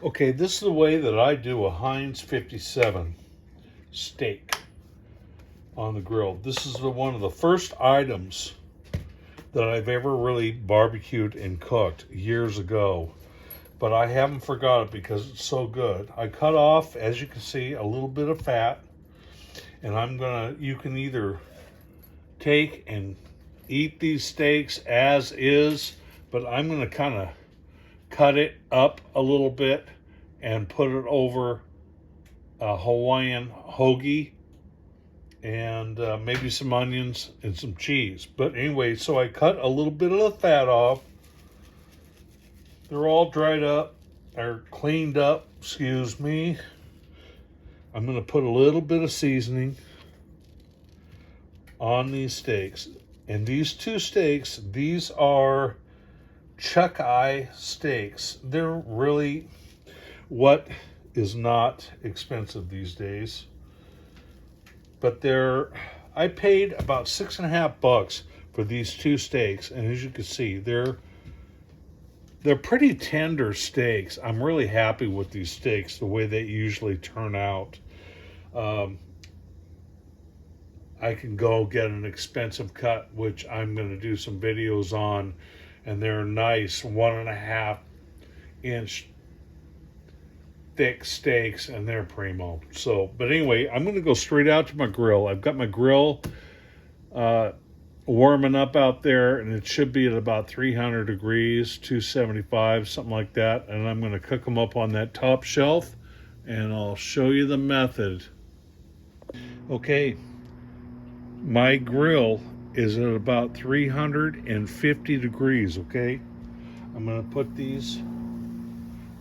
Okay, this is the way that I do a Heinz 57 steak on the grill. This is one of the first items that I've ever really barbecued and cooked years ago. But I haven't forgot it because it's so good. I cut off, as you can see, a little bit of fat. And you can either take and eat these steaks as is, but I'm gonna kind of cut it up a little bit and put it over a Hawaiian hoagie and maybe some onions and some cheese. But anyway, so I cut a little bit of the fat off. They're all dried up, or cleaned up, excuse me. I'm gonna put a little bit of seasoning on these steaks. And these two steaks, these are chuck eye steaks. They're really what is not expensive these days. But I paid about $6.50 for these two steaks, and as you can see, they're pretty tender steaks. I'm really happy with these steaks, the way they usually turn out. I can go get an expensive cut, which I'm going to do some videos on, and they're nice 1.5 inch thick steaks, and they're primo. So, but anyway, I'm going to go straight out to my grill. I've got my grill warming up out there, and it should be at about 300 degrees, 275, something like that. And I'm going to cook them up on that top shelf, and I'll show you the method. Okay, my grill is at about 350 degrees, okay? I'm going to put these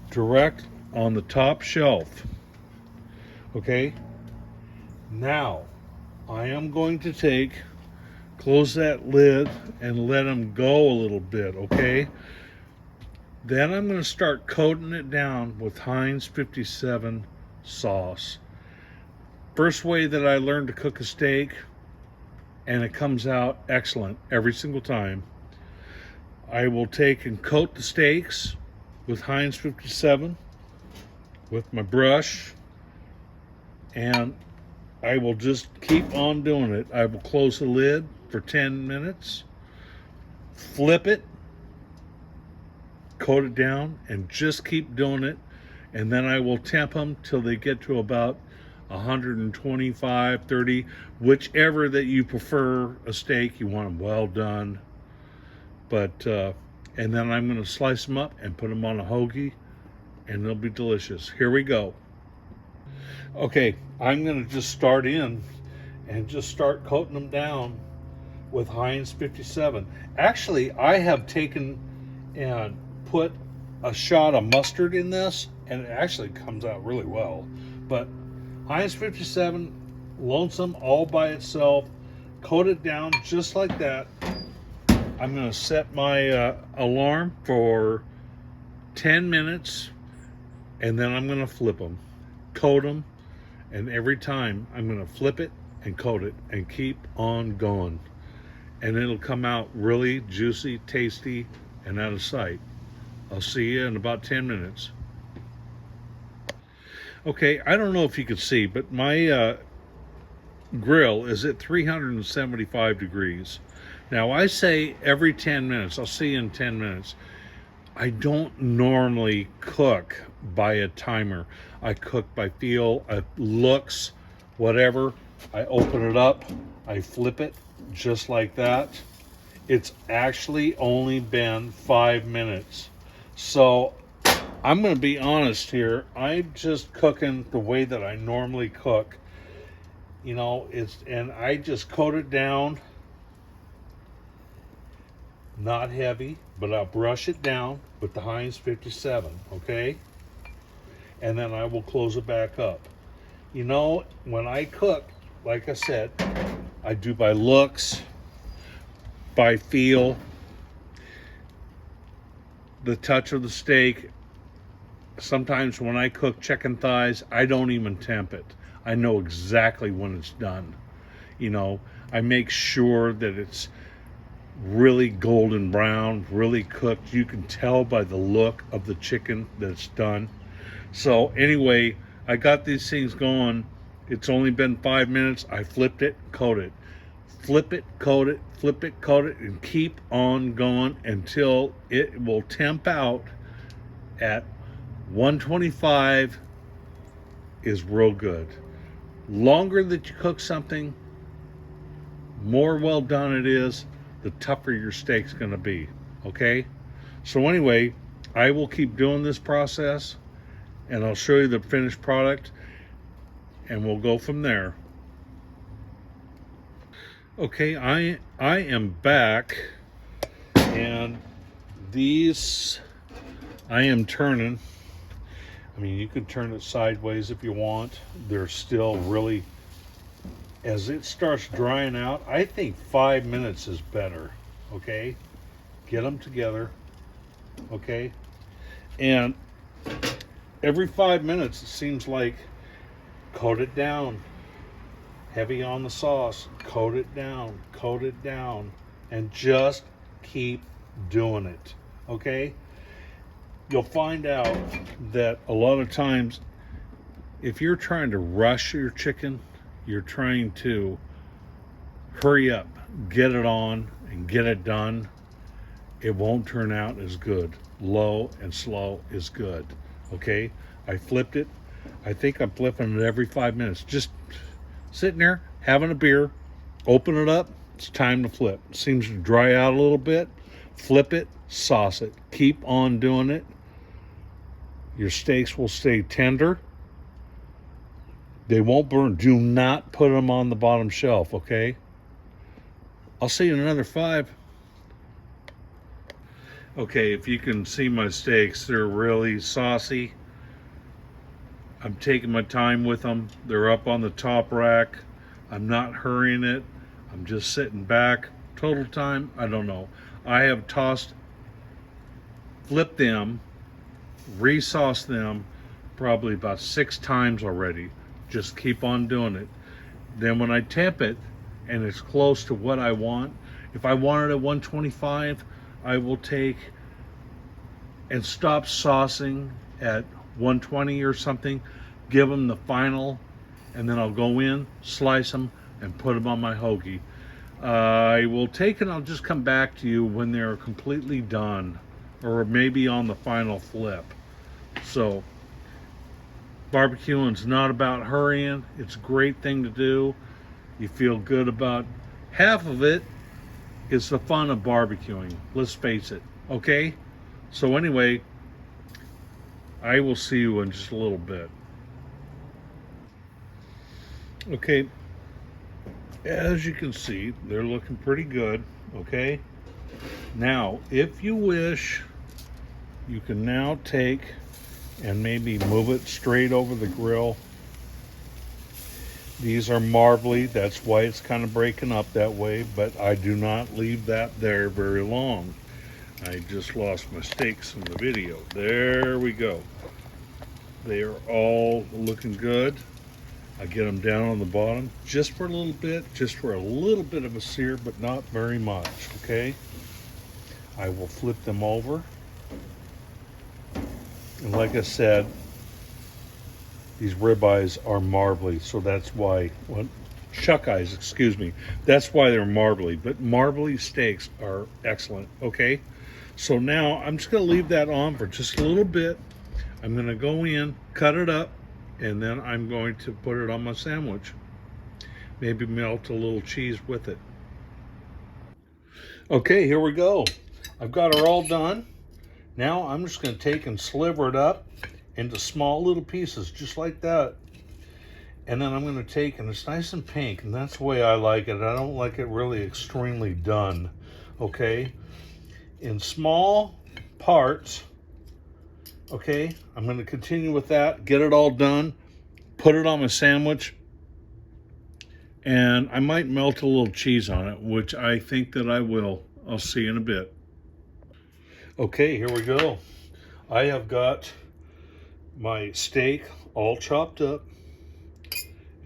direct on the top shelf, okay? Now, I am going to close that lid and let them go a little bit, okay? Then I'm going to start coating it down with Heinz 57 sauce. First way that I learned to cook a steak, and it comes out excellent every single time. I will take and coat the steaks with Heinz 57 with my brush, and I will just keep on doing it. I will close the lid for 10 minutes, flip it, coat it down, and just keep doing it. And then I will temp them till they get to about 125, 30, whichever that you prefer a steak. You want them well done. But, and then I'm going to slice them up and put them on a hoagie, and they'll be delicious. Here we go. Okay, I'm going to just start in and just start coating them down with Heinz 57. Actually, I have taken and put a shot of mustard in this, and it actually comes out really well. But Heinz 57, lonesome all by itself, coat it down just like that. I'm going to set my alarm for 10 minutes, and then I'm going to flip them, coat them, and every time I'm going to flip it and coat it and keep on going. And it'll come out really juicy, tasty, and out of sight. I'll see you in about 10 minutes. Okay, I don't know if you can see, but my grill is at 375 degrees. Now, I say every 10 minutes. I'll see you in 10 minutes. I don't normally cook by a timer. I cook by feel, looks, whatever. I open it up, I flip it just like that. It's actually only been 5 minutes. So I'm going to be honest here. I'm just cooking the way that I normally cook. You know, and I just coat it down. Not heavy, but I'll brush it down with the Heinz 57, okay? And then I will close it back up. You know, when I cook, like I said, I do by looks, by feel, the touch of the steak. Sometimes when I cook chicken thighs, I don't even temp it. I know exactly when it's done. You know, I make sure that it's really golden brown, really cooked. You can tell by the look of the chicken that it's done. So anyway, I got these things going. It's only been 5 minutes. I flipped it, coat it. Flip it, coat it, flip it, coat it, and keep on going until it will temp out at 125 is real good. Longer that you cook something, more well done it is, the tougher your steak's going to be. Okay? So anyway, I will keep doing this process and I'll show you the finished product and we'll go from there. Okay, I am back, and these I am turning. I mean, you could turn it sideways if you want. They're still really, as it starts drying out, I think 5 minutes is better. Okay, get them together. Okay, and every 5 minutes it seems like coat it down. Heavy on the sauce, coat it down, and just keep doing it, okay? You'll find out that a lot of times, if you're trying to rush your chicken, you're trying to hurry up, get it on, and get it done, it won't turn out as good. Low and slow is good, okay? I flipped it. I think I'm flipping it every 5 minutes. Just sitting there having a beer, open it up, it's time to flip. It seems to dry out a little bit, flip it, sauce it, keep on doing it. Your steaks will stay tender, they won't burn. Do not put them on the bottom shelf, okay? I'll see you in another 5. Okay, if you can see my steaks, they're really saucy. I'm taking my time with them. They're up on the top rack. I'm not hurrying it. I'm just sitting back. Total time, I don't know. I have flipped them, resauced them probably about 6 times already. Just keep on doing it. Then when I temp it and it's close to what I want, if I want it at 125, I will take and stop saucing at 120 or something, give them the final, and then I'll go in, slice them, and put them on my hoagie. I will take and I'll just come back to you when they're completely done, or maybe on the final flip. So, barbecuing's not about hurrying. It's a great thing to do. You feel good about half of it. Is the fun of barbecuing. Let's face it. Okay? So anyway, I will see you in just a little bit. Okay, as you can see, they're looking pretty good, okay? Now, if you wish, you can now take and maybe move it straight over the grill. These are marbly, that's why it's kind of breaking up that way, but I do not leave that there very long. I just lost my steaks in the video. There we go. They are all looking good. I get them down on the bottom just for a little bit of a sear, but not very much, okay? I will flip them over. And like I said, these ribeyes are marbly, so that's why, chuck eyes, excuse me. That's why they're marbly, but marbly steaks are excellent, okay? So now I'm just gonna leave that on for just a little bit. I'm gonna go in, cut it up, and then I'm going to put it on my sandwich. Maybe melt a little cheese with it. Okay, here we go. I've got her all done. Now I'm just gonna take and sliver it up into small little pieces, just like that. And then I'm gonna take, and it's nice and pink, and that's the way I like it. I don't like it really extremely done, okay? In small parts, okay? I'm gonna continue with that, get it all done, put it on my sandwich, and I might melt a little cheese on it, which I think that I will. I'll see you in a bit. Okay, here we go. I have got my steak all chopped up,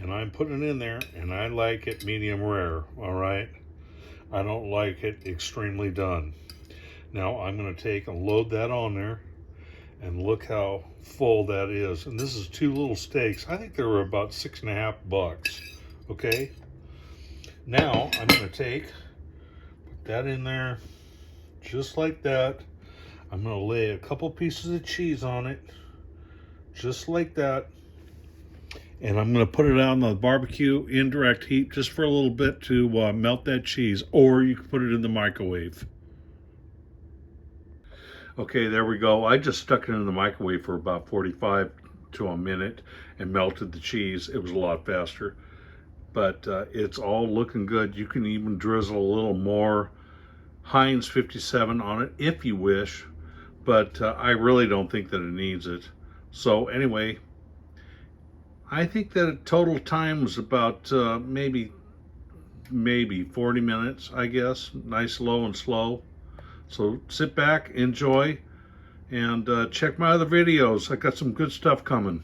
and I'm putting it in there, and I like it medium rare, all right? I don't like it extremely done. Now I'm going to take and load that on there, and look how full that is. And this is 2 little steaks. I think they were about $6.50. Okay. Now I'm going to put that in there just like that. I'm going to lay a couple pieces of cheese on it just like that. And I'm going to put it out on the barbecue indirect heat just for a little bit to melt that cheese, or you can put it in the microwave. Okay, there we go. I just stuck it in the microwave for about 45 to a minute and melted the cheese. It was a lot faster, but it's all looking good. You can even drizzle a little more Heinz 57 on it if you wish, but I really don't think that it needs it. So anyway, I think that total time was about maybe 40 minutes, I guess. Nice low and slow. So sit back, enjoy, and check my other videos. I got some good stuff coming.